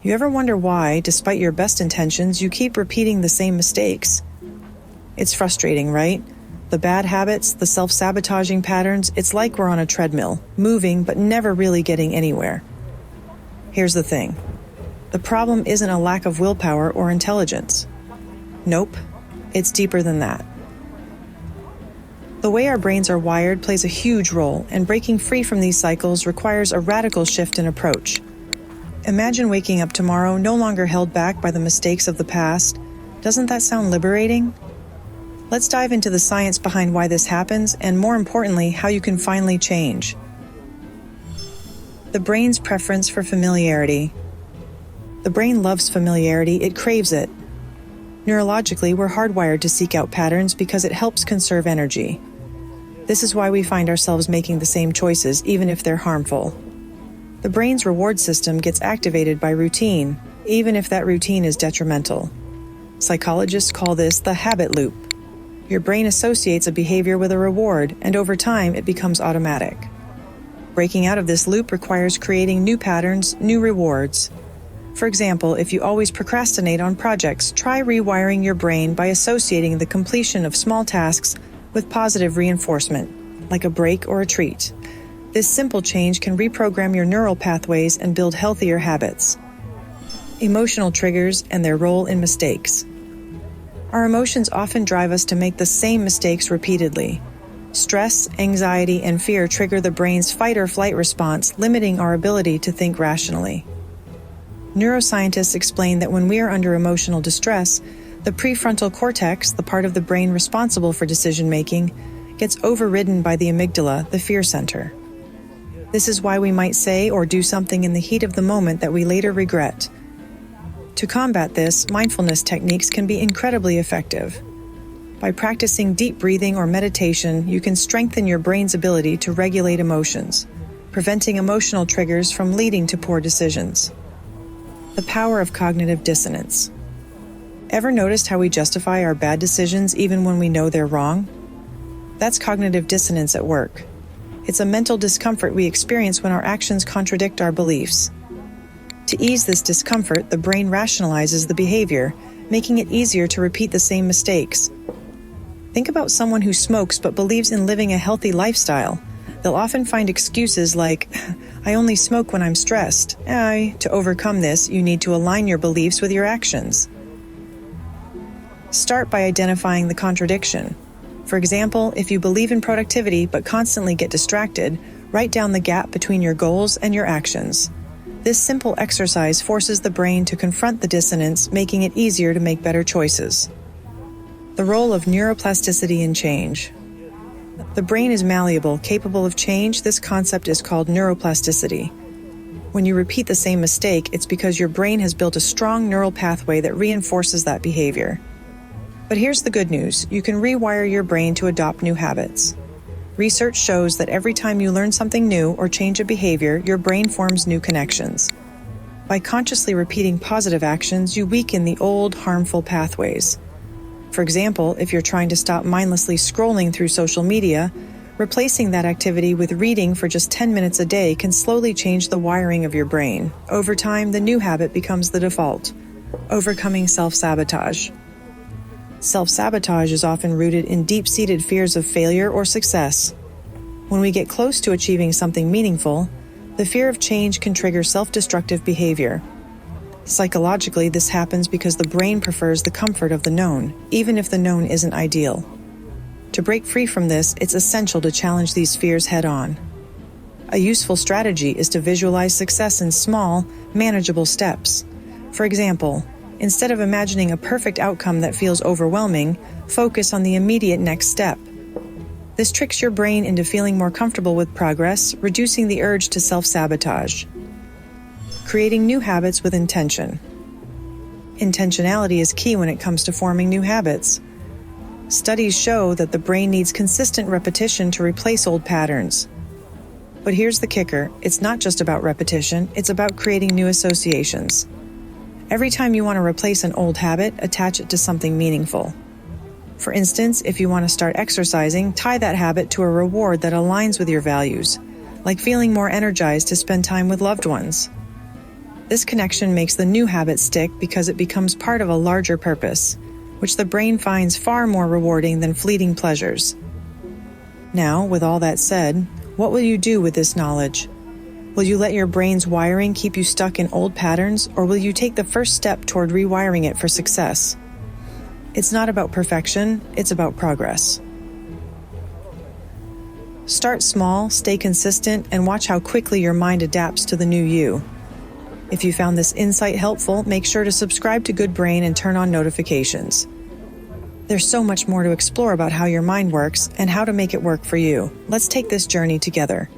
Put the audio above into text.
You ever wonder why, despite your best intentions, you keep repeating the same mistakes? It's frustrating, right? The bad habits, the self-sabotaging patterns, it's like we're on a treadmill, moving but never really getting anywhere. Here's the thing. The problem isn't a lack of willpower or intelligence. Nope, it's deeper than that. The way our brains are wired plays a huge role, and breaking free from these cycles requires a radical shift in approach. Imagine waking up tomorrow no longer held back by the mistakes of the past. Doesn't that sound liberating? Let's dive into the science behind why this happens, and more importantly, how you can finally change. The brain's preference for familiarity. The brain loves familiarity, it craves it. Neurologically, we're hardwired to seek out patterns because it helps conserve energy. This is why we find ourselves making the same choices, even if they're harmful. The brain's reward system gets activated by routine, even if that routine is detrimental. Psychologists call this the habit loop. Your brain associates a behavior with a reward, and over time, it becomes automatic. Breaking out of this loop requires creating new patterns, new rewards. For example, if you always procrastinate on projects, try rewiring your brain by associating the completion of small tasks with positive reinforcement, like a break or a treat. This simple change can reprogram your neural pathways and build healthier habits. Emotional triggers and their role in mistakes. Our emotions often drive us to make the same mistakes repeatedly. Stress, anxiety, and fear trigger the brain's fight or flight response, limiting our ability to think rationally. Neuroscientists explain that when we are under emotional distress, the prefrontal cortex, the part of the brain responsible for decision-making, gets overridden by the amygdala, the fear center. This is why we might say or do something in the heat of the moment that we later regret. To combat this, mindfulness techniques can be incredibly effective. By practicing deep breathing or meditation, you can strengthen your brain's ability to regulate emotions, preventing emotional triggers from leading to poor decisions. The power of cognitive dissonance. Ever noticed how we justify our bad decisions even when we know they're wrong? That's cognitive dissonance at work. It's a mental discomfort we experience when our actions contradict our beliefs. To ease this discomfort, the brain rationalizes the behavior, making it easier to repeat the same mistakes. Think about someone who smokes but believes in living a healthy lifestyle. They'll often find excuses like, I only smoke when I'm stressed. To overcome this, you need to align your beliefs with your actions. Start by identifying the contradiction. For example, if you believe in productivity but constantly get distracted, write down the gap between your goals and your actions. This simple exercise forces the brain to confront the dissonance, making it easier to make better choices. The role of neuroplasticity in change. The brain is malleable, capable of change. This concept is called neuroplasticity. When you repeat the same mistake, it's because your brain has built a strong neural pathway that reinforces that behavior. But here's the good news. You can rewire your brain to adopt new habits. Research shows that every time you learn something new or change a behavior, your brain forms new connections. By consciously repeating positive actions, you weaken the old, harmful pathways. For example, if you're trying to stop mindlessly scrolling through social media, replacing that activity with reading for just 10 minutes a day can slowly change the wiring of your brain. Over time, the new habit becomes the default. Overcoming self-sabotage. Self-sabotage is often rooted in deep-seated fears of failure or success. When we get close to achieving something meaningful, the fear of change can trigger self-destructive behavior. Psychologically, this happens because the brain prefers the comfort of the known, even if the known isn't ideal. To break free from this, it's essential to challenge these fears head-on. A useful strategy is to visualize success in small, manageable steps. For example, instead of imagining a perfect outcome that feels overwhelming, focus on the immediate next step. This tricks your brain into feeling more comfortable with progress, reducing the urge to self-sabotage. Creating new habits with intention. Intentionality is key when it comes to forming new habits. Studies show that the brain needs consistent repetition to replace old patterns. But here's the kicker, it's not just about repetition, it's about creating new associations. Every time you want to replace an old habit, attach it to something meaningful. For instance, if you want to start exercising, tie that habit to a reward that aligns with your values, like feeling more energized to spend time with loved ones. This connection makes the new habit stick because it becomes part of a larger purpose, which the brain finds far more rewarding than fleeting pleasures. Now, with all that said, what will you do with this knowledge? Will you let your brain's wiring keep you stuck in old patterns, or will you take the first step toward rewiring it for success? It's not about perfection, it's about progress. Start small, stay consistent, and watch how quickly your mind adapts to the new you. If you found this insight helpful, make sure to subscribe to Good Brain and turn on notifications. There's so much more to explore about how your mind works and how to make it work for you. Let's take this journey together.